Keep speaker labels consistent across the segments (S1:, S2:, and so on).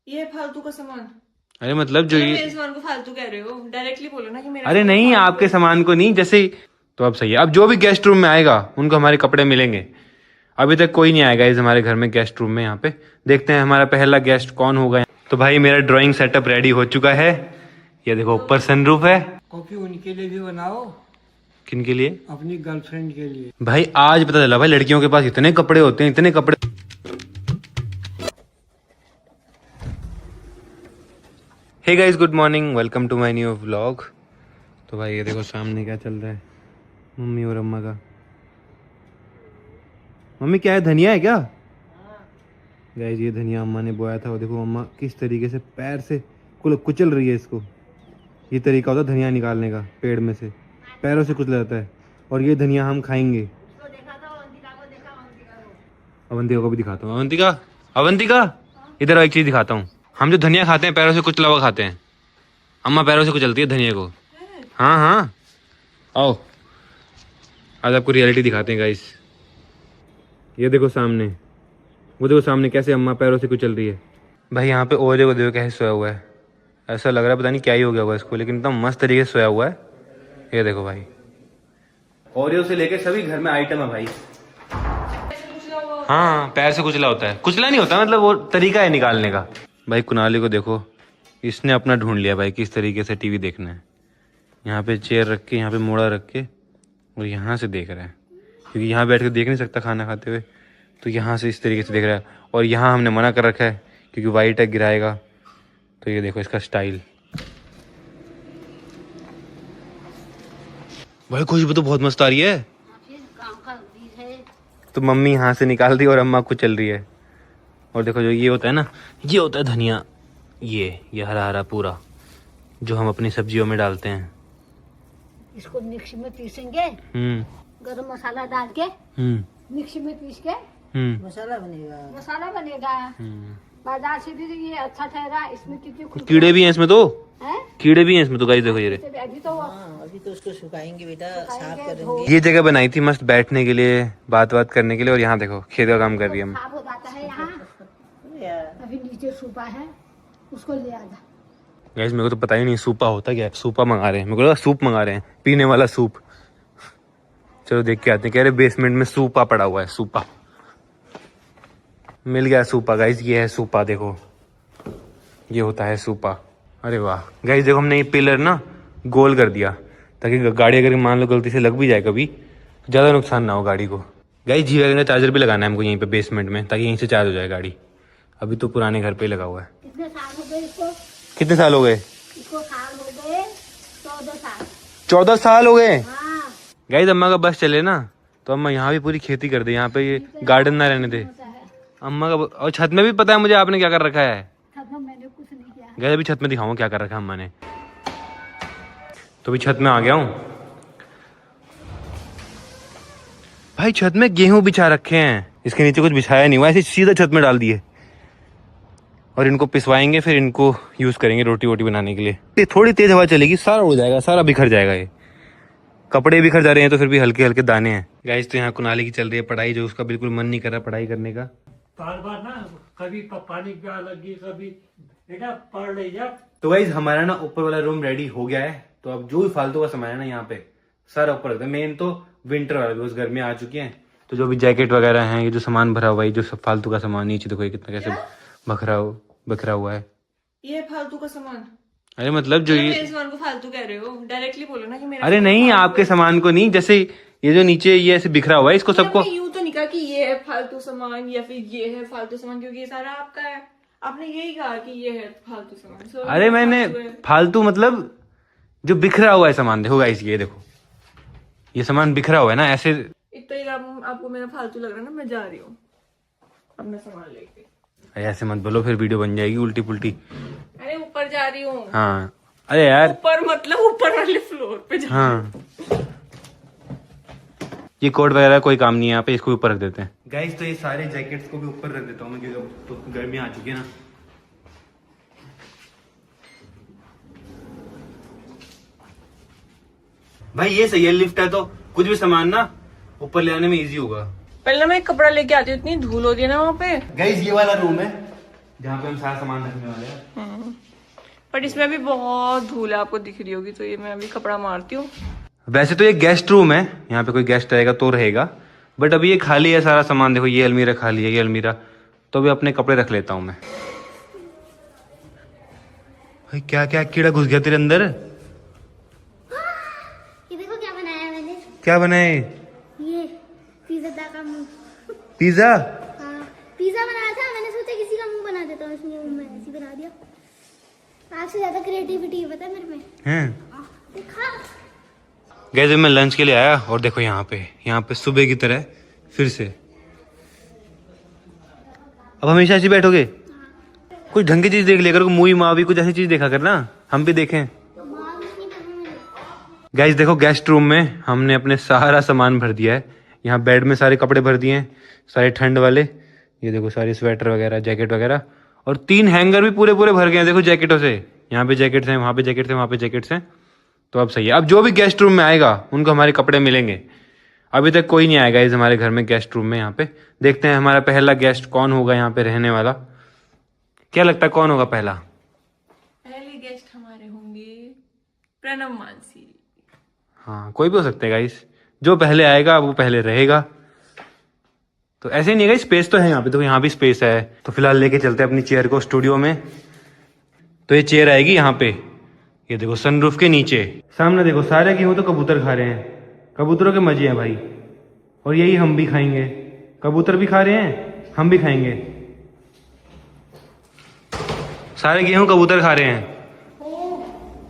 S1: ये फालतू का सामान।
S2: अरे मतलब जो ये
S1: मेरे सामान को फालतू कह रहे हो, डायरेक्टली बोलो ना कि मेरा
S2: अरे नहीं, आपके सामान को नहीं, जैसे तो अब सही है। अब जो भी गेस्ट रूम में आएगा उनको हमारे कपड़े मिलेंगे। अभी तक कोई नहीं आएगा इस हमारे घर में गेस्ट रूम में। यहाँ पे देखते हैं हमारा पहला गेस्ट कौन होगा। तो भाई मेरा ड्राइंग सेटअप रेडी हो चुका है। ये देखो ऊपर सनरूफ है।
S3: कॉफी उनके लिए भी बनाओ,
S2: किन के लिए?
S3: अपनी गर्लफ्रेंड के लिए।
S2: भाई आज पता चला भाई लड़कियों के पास इतने कपड़े होते हैं, इतने कपड़े। Hey guys, good morning, welcome to my new vlog. तो भाई ये देखो सामने क्या चल रहा है मम्मी और अम्मा का। मम्मी क्या है, धनिया है क्या? गाइस ये धनिया अम्मा ने बोया था। वो देखो अम्मा किस तरीके से पैर से कुचल रही है इसको। ये तरीका होता है धनिया निकालने का, पेड़ में से पैरों से कुचला जाता है। और ये धनिया हम खाएंगे। अवंतिका को भी दिखाता हूँ। अवंतिका, अवंतिका इधर एक चीज दिखाता हूँ। हम जो धनिया खाते हैं पैरों से कुचला हुआ खाते हैं, अम्मा पैरों से कुचलती है धनिया को। हाँ हाँ आओ, आज आपको रियलिटी दिखाते हैं गाइस। ये देखो सामने, वो देखो सामने कैसे अम्मा पैरों से कुचल रही है। भाई यहाँ पे ओरियो को देखो कैसे सोया हुआ है। ऐसा लग रहा है पता नहीं क्या ही हो गया होगा इसको, लेकिन एकदम मस्त तरीके से सोया हुआ है। ये देखो भाई, ओरियो से लेके सभी घर में आइटम है भाई। हाँ पैर से कुचला होता है, कुचला नहीं होता, मतलब वो तरीका है निकालने का। भाई कुनाली को देखो, इसने अपना ढूंढ लिया भाई किस तरीके से टीवी देखना है। यहाँ पे चेयर रख के, यहाँ पे मोड़ा रख के, और यहाँ से देख रहा है, क्योंकि यहाँ बैठ के देख नहीं सकता खाना खाते हुए, तो यहाँ से इस तरीके से देख रहा है। और यहाँ हमने मना कर रखा है क्योंकि वाइट है, गिराएगा। तो ये देखो इसका स्टाइल। भाई खुशबू तो बहुत मस्त आ रही है। तो मम्मी यहाँ से निकाल दी और अम्मा को चल रही है। और देखो जो ये होता है ना, ये होता है धनिया। ये हरा हरा पूरा जो हम अपनी सब्जियों में डालते हैं।
S4: इसको मिक्सी में पीसेंगे, गरम मसाला डाल के मिक्सी में पीस के
S3: मसाला
S4: बनेगा। बाजार से भी ये अच्छा ठहरा। इसमें कितने
S2: कीड़े भी हैं इसमें, तो
S4: है?
S2: कीड़े भी हैं इसमें तो गाइस देखो ये
S3: अभी तो उसको सुखाएंगे बेटा, साफ करेंगे।
S2: ये जगह बनाई थी मस्त बैठने के लिए, बात करने के लिए। और यहाँ देखो खेत का काम कर रही है।
S4: साफ हो जाता है यहाँ। अभी नीचे सूपा है, उसको ले आजा।
S2: गाइस मेरे को तो पता ही नहीं सूपा होता क्या है। सूपा मंगा रहे हैं, मेरे को लगा सूप मंगा रहे हैं, पीने वाला सूप। चलो देख के आते हैं। कह रहे बेसमेंट में सूपा पड़ा हुआ है। सूपा मिल गया सूपा गाइस। ये है सूपा, देखो ये होता है सूपा। अरे वाह गाइस देखो, हमने ये पिलर ना गोल कर दिया ताकि गाड़ी अगर मान लो गलती से लग भी जाए कभी, तो ज़्यादा नुकसान ना हो गाड़ी को। गाइस जी वैगन का चार्जर भी लगाना है हमको यहीं पे बेसमेंट में, ताकि यहीं से चार्ज हो जाए गाड़ी। अभी तो पुराने घर पे लगा हुआ है।
S4: कितने साल हो गए इसको?
S2: कितने साल हो गए
S4: इसको? साल हो गए 14 साल।
S2: 14 साल हो गए।
S4: हाँ।
S2: गाइस अम्मा का बस चले ना तो अम्मा यहाँ भी पूरी खेती कर दे, यहाँ पे ये गार्डन ना रहने दे अम्मा का। और छत में भी पता है मुझे आपने क्या कर रखा है।
S4: छत में मैंने कुछ नहीं किया।
S2: गाइस अभी छत में दिखाऊंगा क्या कर रखा है अम्मा ने। तो अभी छत में आ गया हूँ भाई। छत में गेहूं बिछा रखे हैं, इसके नीचे कुछ बिछाया नहीं हुआ, ऐसे सीधा छत में डाल दिए। और इनको पिसवाएंगे, फिर इनको यूज करेंगे रोटी वोटी बनाने के लिए। थोड़ी तेज हवा चलेगी, सारा उड़ जाएगा, सारा बिखर जाएगा। ये कपड़े बिखर जा रहे हैं तो फिर भी हल्के हल्के दाने हैं। गाइस तो यहाँ कुनाली की चल रही है पढ़ाई, जो उसका बिल्कुल मन नहीं कर रहा पढ़ाई करने का।
S3: बार बार ना कभी पानी प्यास लगी, कभी बेटा पढ़ ले जा।
S2: तो गाइस हमारा ना ऊपर वाला रूम रेडी हो गया है। तो अब जो भी फालतू का सामान है ना यहाँ पे सारा ऊपर रखते हैं। मेन तो विंटर वाला भी उस गर्मी आ चुकी है, तो जो भी जैकेट वगैरह हैं, ये जो सामान भरा हुआ है, जो सब फालतू का सामान नीचे देखो ये कितना कैसे बखरा हुआ है।
S1: ये फालतू का सामान।
S2: अरे मतलब जो ये
S1: मेरे सामान को फालतू कह रहे हो, डायरेक्टली बोलो ना कि मेरा
S2: अरे नहीं, आपके सामान को नहीं, जैसे ये जो नीचे ये ऐसे बिखरा हुआ है इसको सबको।
S1: यूं तो नहीं कहा कि ये है फालतू सामान या फिर ये है फालतू सामान, क्योंकि ये सारा आपका है। आपने यही कहा कि ये है फालतू सामान।
S2: अरे मैंने फालतू मतलब जो बिखरा हुआ है सामान, देखो गाइस ये देखो ये सामान बिखरा हुआ है ना ऐसे।
S1: एक तो ये आपको मेरा फालतू लग रहा है ना, मैं जा रही हूँ अपना सामान लेके।
S2: ऐसे मत बोलो, फिर वीडियो बन जाएगी उल्टी पुल्टी।
S1: अरे ऊपर जा रही हूँ।
S2: हाँ अरे यार
S1: ऊपर मतलब ऊपर वाले फ्लोर पे जा।
S2: हाँ ये कोट वगैरह कोई काम नहीं है यहाँ पे, इसको ऊपर रख देते हैं। गाइस तो ये सारे जैकेट्स को भी ऊपर रख देता हूँ मैं, क्योंकि तो गर्मी आ चुकी है ना। भाई ये सही है, लिफ्ट है तो कुछ भी सामान ना ऊपर ले आने में इजी होगा।
S1: पहले मैं एक कपड़ा लेके आती हूँ, इतनी धूल हो रही है ना वहाँ पे।
S2: गाइस ये वाला रूम है, जहाँ पे हम सारा सामान रखने वाले हैं।
S1: बट इसमें अभी बहुत धूल है, आपको दिख रही होगी, तो ये मैं अभी कपड़ा मारती हूँ।
S2: वैसे तो ये गेस्ट रूम है, यहाँ पे कोई गेस्ट आएगा तो रहेगा, बट अभी ये खाली है सारा सामान। देखो ये अलमीरा खाली है, ये अलमीरा, तो अभी अपने कपड़े रख लेता हूँ मैं। भाई क्या क्या कीड़ा घुस गया तेरे अंदर?
S4: ये देखो क्या बनाया मैंने।
S2: क्या बनाए?
S4: ये पिज्जा का मुंह।
S2: पिज्जा?
S4: हाँ, पिज्जा बनाया था, मैंने सोचा किसी का मुंह बना देता हूँ, इसलिए मैंने ऐसे बना दिया। आपसे ज्यादा क्रिएटिविटी है पता है मेरे में।
S2: हैं?
S4: देखा?
S2: गैस मैं लंच के लिए आया और देखो यहाँ पे सुबह की तरह फिर से। अब हमेशा ऐसे बैठोगे? कुछ ढंग की चीज देख लिया करो, मूवी मावी कुछ ऐसी चीज देखा करना, हम भी देखें। गाइस देखो गेस्ट रूम में हमने अपने सारा सामान भर दिया है। यहाँ बेड में सारे कपड़े भर दिए हैं, सारे ठंड वाले। ये देखो सारे स्वेटर वगैरह, जैकेट वगैरह, और 3 हैंगर भी पूरे पूरे भर गए हैं देखो जैकेटों से। यहाँ पे जैकेट्स हैं, वहाँ पे जैकेट्स हैं, वहाँ पे जैकेट्स हैं। तो अब सही है। अब जो भी गेस्ट रूम में आएगा उनको हमारे कपड़े मिलेंगे। अभी तक कोई नहीं आएगा इस हमारे घर में गेस्ट रूम में। यहाँ पे देखते हैं हमारा पहला गेस्ट कौन होगा यहाँ पे रहने वाला। क्या लगता है कौन होगा पहला?
S1: पहले गेस्ट हमारे होंगे प्रणव मानसी।
S2: हाँ कोई भी हो सकता है गाइस, जो पहले आएगा वो पहले रहेगा। तो ऐसे नहीं है गाइस, स्पेस तो है यहाँ पे, तो यहाँ भी स्पेस है। तो फिलहाल लेके चलते हैं अपनी चेयर को स्टूडियो में। तो ये चेयर आएगी यहाँ पे, ये देखो सनरूफ के नीचे। सामने देखो सारे गेहूं तो कबूतर खा रहे हैं, कबूतरों के मजे हैं भाई। और यही हम भी खाएंगे, कबूतर भी खा रहे हैं, हम भी खाएंगे। सारे गेहूं कबूतर खा रहे हैं।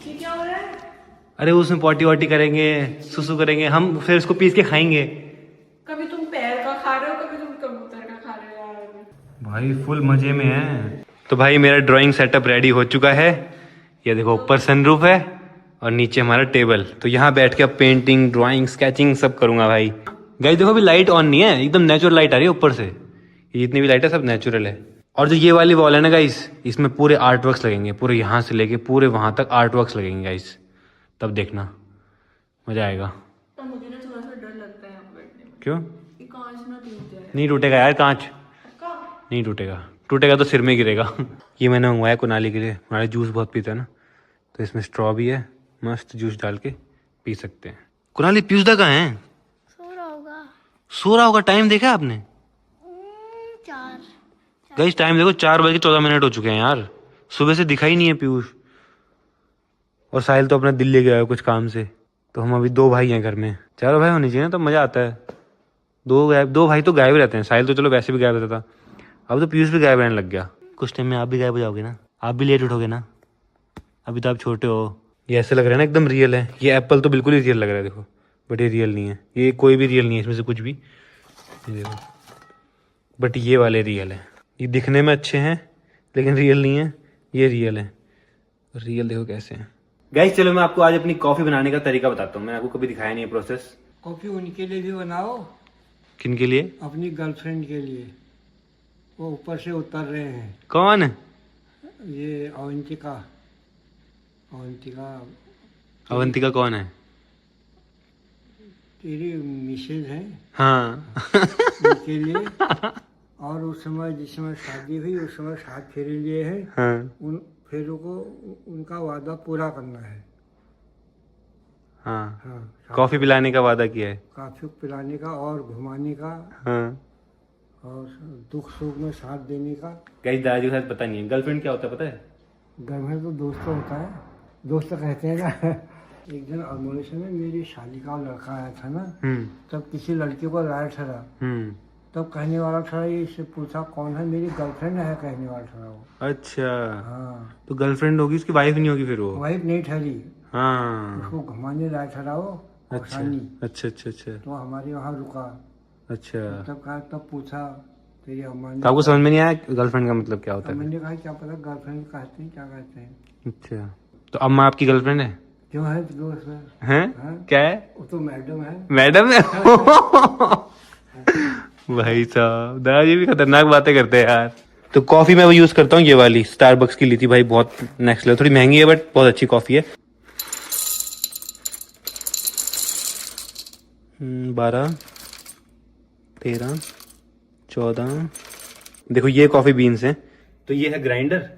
S1: ये क्या हो रहा है?
S2: अरे उसमें पॉटी वॉटी करेंगे, सुसु करेंगे, हम फिर उसको पीस के खाएंगे।
S1: कभी तुम पैर का खा रहे हो, कभी तुम कबूतर का खा रहे हो यार।
S2: भाई फुल मजे में है। तो भाई मेरा ड्राइंग सेटअप रेडी हो चुका है। ये देखो ऊपर सनरूफ है और नीचे हमारा टेबल। तो यहाँ बैठ के अब पेंटिंग, ड्राइंग, स्केचिंग सब करूंगा भाई। गाइस देखो अभी लाइट ऑन नहीं है, एकदम नेचुरल लाइट आ रही है ऊपर से। ये जितनी भी लाइट है सब नेचुरल है। और जो ये वाली वॉल है ना गाइस, इसमें पूरे आर्ट वर्क्स लगेंगे, पूरे यहाँ से लेके पूरे वहाँ तक आर्ट वर्क्स लगेंगे गाइस। तब देखना मजा आएगा।
S1: तो मुझे ना थोड़ा सा डर लगता है यहाँ पे बैठने में।
S2: क्यों?
S1: ये कांच ना टूट जाए।
S2: नहीं टूटेगा यार कांच,
S1: पक्का?
S2: नहीं टूटेगा। टूटेगा तो सिर में गिरेगा। ये मैंने मंगवाया कुनाली के लिए, कुनाली जूस बहुत पीता है ना, तो इसमें स्ट्रॉ भी है, मस्त जूस डाल के पी सकते हैं। कुनाली पीयूषदा कहाँ है?
S4: सो रहा होगा।
S2: सो रहा होगा? टाइम देखा आपने?
S4: 4।
S2: गाइस टाइम देखो 4:14 हो चुके हैं यार, सुबह से दिखा ही नहीं है पीयूष। और साहिल तो अपना दिल्ली गया है कुछ काम से। तो हम अभी 2 भाई हैं घर में, 4 भाई होने चाहिए ना, तब मजा आता है। 2 भाई तो गायब रहते हैं, साहिल तो चलो वैसे भी गायब रहता था, अब तो पीयूष भी गायब रहने लग गया। कुछ टाइम में आप भी गायब हो जाओगे ना, आप भी लेट उठोगे ना, अभी तो आप छोटे हो। ये ऐसे लग रहा है ना एकदम रियल है। ये एप्पल तो बिल्कुल ही रियल लग रहा है देखो, बट ये रियल नहीं है, ये कोई भी रियल नहीं है इसमें से कुछ भी। ये देखो, बट ये वाले रियल है। ये दिखने में अच्छे हैं लेकिन रियल नहीं है, ये रियल है। रियल देखो कैसे हैं। गाइस चलो मैं आपको आज अपनी कॉफी बनाने का तरीका बताता हूँ, मैंने आपको कभी दिखाया नहीं है प्रोसेस।
S3: कॉफी उनके लिए भी बनाओ,
S2: किन के लिए?
S3: अपनी गर्लफ्रेंड के लिए। वो ऊपर से उतर रहे हैं,
S2: कौन?
S3: ये अवंतिका।
S2: अवंतिका कौन है?
S3: तेरी मिसेज है,
S2: हाँ।
S3: उनके लिए। और उस समय जिस समय शादी हुई उस समय 7 फेरे लिए हैं।
S2: हाँ
S3: उन फेरों को उनका वादा पूरा करना है।
S2: हाँ,
S3: हाँ,
S2: कॉफी पिलाने का वादा किया है।
S3: काफी पिलाने का और घुमाने का
S2: हाँ
S3: और दुख सुख में साथ देने का।
S2: गाइस दादाजी को शायद पता नहीं है गर्लफ्रेंड क्या होता है, पता है?
S3: घर में तो दोस्त होता है, दोस्त कहते हैं ना। एक दिन अमोलेशन में मेरी शादी का लड़का आया था ना, तब किसी लड़की को राय ठहरा, तब कहने वाला ठहरा, ये इससे पूछा कौन है, मेरी गर्लफ्रेंड है कहने वाला ठहरा वो।
S2: अच्छा
S3: हाँ,
S2: तो गर्लफ्रेंड होगी, उसकी वाइफ नहीं होगी फिर वो?
S3: वाइफ नहीं ठहरी,
S2: हाँ
S3: उसको घुमाने लाया ठहरा वो।
S2: अच्छा अच्छा अच्छा अच्छा
S3: तो हमारे वहाँ रुका,
S2: अच्छा।
S3: तब कहा, तब पूछा तेरी अम्मा ने।
S2: तो आपको समझ में नहीं आया गर्लफ्रेंड का मतलब क्या होता है?
S3: मैंने कहा क्या पता गर्लफ्रेंड कहते हैं क्या कहते हैं।
S2: अच्छा तो अम्मा आपकी गर्लफ्रेंड है?
S3: क्यों है दोस्त है?
S2: हैं?
S3: हाँ?
S2: क्या है?
S3: वो तो मैडम है।
S2: मैडम है? भाई साहब दादाजी भी खतरनाक बातें करते हैं यार। तो कॉफी मैं वो यूज करता हूँ, ये वाली स्टारबक्स की ली थी भाई, बहुत नेक्स्ट लेवल, थोड़ी महंगी है बट बहुत अच्छी कॉफी है। 12 13 14 देखो ये कॉफी बीन्स हैं, तो ये है ग्राइंडर,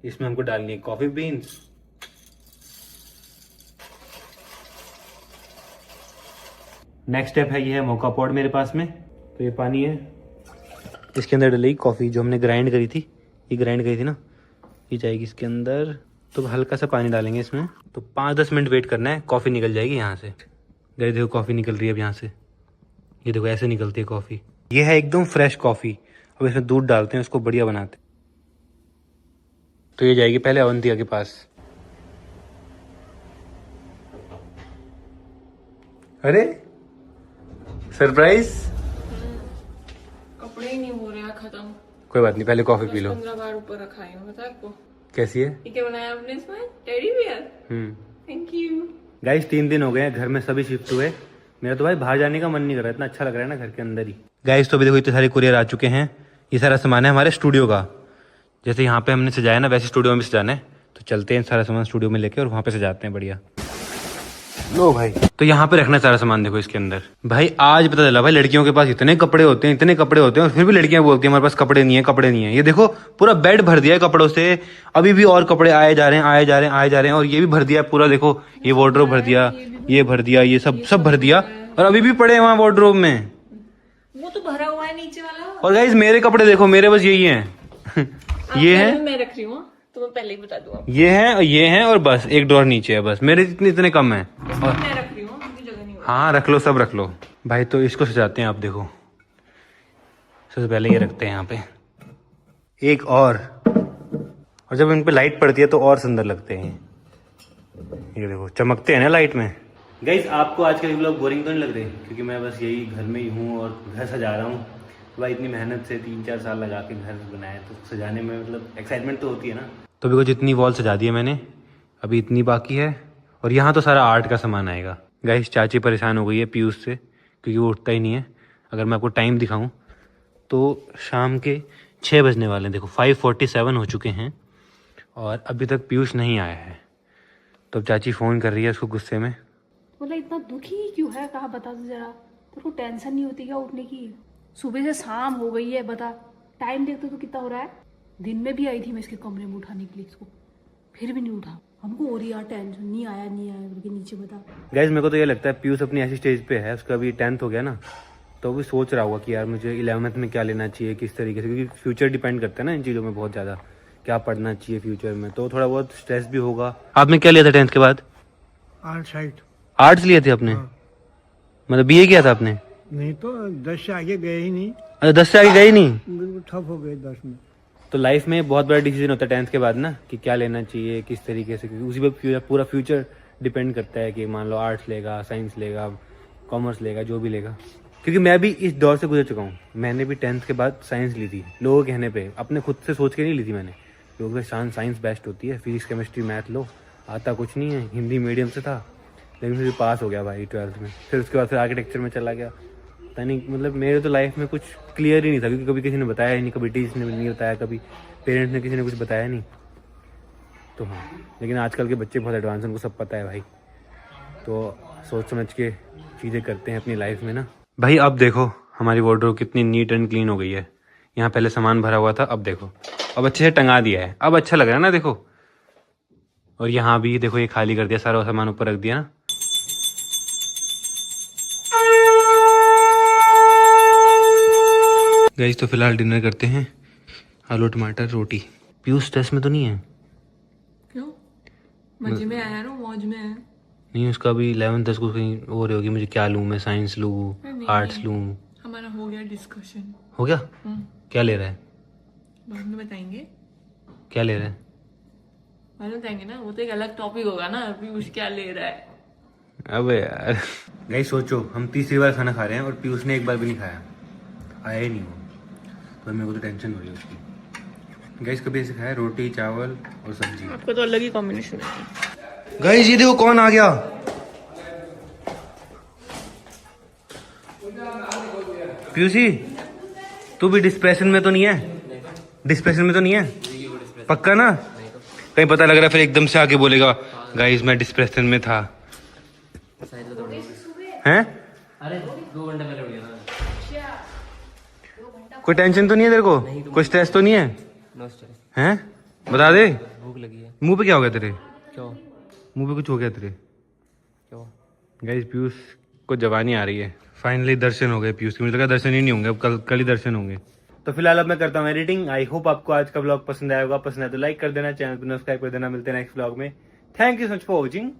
S2: इसमें हमको डालनी है कॉफी बीन्स। नेक्स्ट स्टेप है, ये है मोका पॉट मेरे पास में। तो ये पानी है, इसके अंदर डलेगी कॉफ़ी जो हमने ग्राइंड करी थी, ये ग्राइंड करी थी ना, ये जाएगी इसके अंदर। तो हल्का सा पानी डालेंगे इसमें। तो 5-10 मिनट वेट करना है, कॉफ़ी निकल जाएगी यहाँ से। गए देखो कॉफ़ी निकल रही है अब यहाँ से, ये देखो ऐसे निकलती है कॉफ़ी। ये है एकदम फ्रेश कॉफ़ी। अब इसमें दूध डालते हैं, उसको बढ़िया बनाते हैं। तो ये जाएगी पहले अवंतिका के पास। अरे सरप्राइज,
S1: कपड़े ही नहीं हो रहे हैं खत्म।
S2: कोई बात नहीं, पहले कॉफी पी लो।
S1: 15 बार ऊपर रखा है, पता है आपको?
S2: कैसी है?
S1: ये क्या बनाया आपने इसमें? Teddy bear. Thank you
S2: guys 3 दिन हो गए हैं घर में, सभी शिफ्ट हुए। मेरा तो भाई बाहर जाने का मन नहीं कर रहा, इतना अच्छा लग रहा है ना घर के अंदर ही। गाइस तो अभी देखो इतने सारे कुरियर आ चुके हैं। ये सारा सामान है हमारे स्टूडियो का। जैसे यहाँ पे हमने सजाया ना, वैसे स्टूडियो में भी सजाना है। तो चलते हैं सारा सामान स्टूडियो में लेके और वहाँ पे सजाते हैं बढ़िया। लो भाई, तो यहाँ पे रखना सारा सामान देखो इसके अंदर। भाई आज पता चला भाई लड़कियों के पास इतने कपड़े होते हैं, इतने कपड़े होते हैं, और फिर भी लड़कियां बोलती हैं हमारे पास कपड़े नहीं है, कपड़े नहीं है। ये देखो पूरा बेड भर दिया है कपड़ों से, अभी भी और कपड़े आए जा रहे हैं, आए जा रहे हैं, आए जा रहे हैं। और ये भी भर दिया पूरा, देखो ये वार्डरोब भर दिया, ये भर दिया, ये सब भर दिया, और अभी भी पड़े हैं वहाँ वार्डरोब में।
S1: वो तो भरा हुआ है नीचे वाला।
S2: और गाइस मेरे कपड़े देखो, मेरे बस यही हैं। ये है,
S1: मैं रख रही हूँ, तो मैं पहले ही बता दूँ।
S2: ये है और बस एक ड्रॉर नीचे है, बस मेरे इतने कम है। और
S1: मैं रख रही हूँ, मुझे जगह नहीं।
S2: हाँ रख लो, सब रख लो भाई। तो इसको सजाते हैं, आप देखो सबसे पहले ये रखते हैं यहाँ पे एक और जब इन पे लाइट पड़ती है तो और सुंदर लगते हैं। ये देखो चमकते हैं ना लाइट में। गाइस आपको आज का व्लॉग बोरिंग तो नहीं लग रही? क्योंकि मैं बस यही घर में ही हूँ और घर सजा रहा हूँ। भाई इतनी मेहनत से 3-4 साल लगा के घर बनाया, तो सजाने में मतलब एक्साइटमेंट तो होती है ना। तो अभी को जितनी वॉल सजा दी है मैंने, अभी इतनी बाकी है। और यहाँ तो सारा आर्ट का सामान आएगा। गाइस चाची परेशान हो गई है पीयूष से, क्योंकि वो उठता ही नहीं है। अगर मैं आपको टाइम दिखाऊं तो शाम के 6 बजने वाले हैं। देखो 5:47 हो चुके हैं और अभी तक पीयूष नहीं आया है। तो अब चाची फ़ोन कर रही है उसको गुस्से में।
S5: बोला इतना दुखी क्यों है, कहा बता दो जरा। तेरे को टेंशन नहीं होती क्या उठने की? सुबह से शाम हो गई है, बता टाइम देखते तो कितना हो रहा है। दिन में भी आई थी मैं इसके कमरे में उठाने के लिए इसको, फिर भी नहीं उठा। हमको हो रही यार टेंशन, नहीं आया करके नीचे बता।
S2: गाइस मेरे को तो ये लगता है पीयूष अपनी ऐसी स्टेज पे है, उसका अभी 10th हो गया ना, तो भी सोच रहा होगा कि यार मुझे 11th में क्या लेना चाहिए, किस तरीके से, क्योंकि फ्यूचर डिपेंड करता है ना इन चीज़ों में बहुत ज़्यादा, क्या पढ़ना चाहिए फ्यूचर में। तो थोड़ा बहुत स्ट्रेस भी होगा। आपने क्या लिया था 10th के बाद? आर्ट्स लिए थे आपने? मतलब BA किया था आपने?
S3: नहीं तो 10 से आगे गए ही नहीं,
S2: अच्छा 10 से आगे गए नहीं?
S3: बिल्कुल ठप हो गए 10 में।
S2: तो लाइफ में बहुत बड़ा डिसीजन होता है 10th के बाद ना, कि क्या लेना चाहिए, किस तरीके से, क्योंकि उसी पर पूरा फ्यूचर डिपेंड करता है कि मान लो आर्ट्स लेगा, साइंस लेगा, कॉमर्स लेगा, जो भी लेगा। क्योंकि मैं भी इस दौर से गुजर चुका हूँ। मैंने भी 10th के बाद साइंस ली थी, लोगों के कहने पे, अपने खुद से सोच के नहीं ली थी मैंने। लोगों के साइंस बेस्ट होती है, फिजिक्स केमिस्ट्री मैथ लो, आता कुछ नहीं है। हिंदी मीडियम से था, लेकिन फिर पास हो गया भाई 12th में। फिर उसके बाद फिर आर्किटेक्चर में चला गया। पता नहीं, मतलब मेरे तो लाइफ में कुछ क्लियर ही नहीं था, क्योंकि कभी किसी ने बताया ही नहीं, कभी टीचर ने नहीं बताया, कभी पेरेंट्स ने किसी ने कुछ बताया नहीं। तो हाँ, लेकिन आजकल के बच्चे बहुत एडवांस हैं, उनको सब पता है भाई। तो सोच समझ के चीज़ें करते हैं अपनी लाइफ में ना भाई। अब देखो हमारी वार्डरोब कितनी नीट एंड क्लीन हो गई है। यहाँ पहले सामान भरा हुआ था, अब देखो अब अच्छे से टंगा दिया है, अब अच्छा लग रहा है ना देखो। और यहाँ भी देखो ये खाली कर दिया, सारा सामान ऊपर रख दिया ना। गाइस तो फिलहाल डिनर करते हैं, आलू टमाटर रोटी। पीयूष स्ट्रेस में तो नहीं है?
S1: क्यों? मजे में आया ना, मौज में है।
S2: नहीं, उसका भी 11th को कहीं हो रही होगी, मुझे क्या लूँ, मैं साइंस लूँ, आर्ट्स लूँ।
S1: हमारा हो गया डिस्कशन।
S2: हो गया? क्या ले रहा है?
S1: बाद में बताएंगे।
S2: क्या ले रहा है?
S1: बाद में बताएंगे ना, वो तो एक अलग टॉपिक होगा ना। अभी उस क्या ले रहा है?
S2: अबे यार गाइस सोचो, हम तीसरी बार खाना खा रहे हैं और पीयूष ने एक बार भी नहीं खाया, आया ही नहीं वो। तो मेरे को तो टेंशन हो रही है उसकी। गाइस कभी ऐसे खाया रोटी चावल और सब्जी?
S1: आपका तो अलग ही कॉम्बिनेशन है।
S2: गाइस ये देखो कौन आ गया। पीयूषी तू भी डिस्प्रेशन में तो नहीं है? डिस्प्रेशन में तो नहीं है पक्का ना? कहीं पता लग रहा है फिर एकदम से आके बोलेगा गाइस मैं डिस्प्रेशन में था। हैं?
S6: अरे 2 घंटे पहले उठ गया था।
S2: कोई टेंशन तो नहीं है तेरे को? कोई स्ट्रेस तो नहीं है?
S6: No stress.
S2: हैं बता दे,
S6: भूख लगी है।
S2: मुंह पे क्या हो गया तेरे?
S6: क्यों?
S2: मुंह पे कुछ हो गया तेरे?
S6: क्यों?
S2: गाइस पीयूष को जवानी आ रही है। फाइनली दर्शन हो गए पीयूष के, मुझे लगा दर्शन ही नहीं होंगे, अब कल ही दर्शन होंगे। तो फिलहाल अब मैं करता हूँ एडिटिंग। आई होप आपको आज का व्लॉग पसंद आया होगा। पसंद आया तो लाइक कर देना, चैनल को सब्सक्राइब कर देना। मिलते हैं नेक्स्ट व्लॉग में। Thank you so much for watching.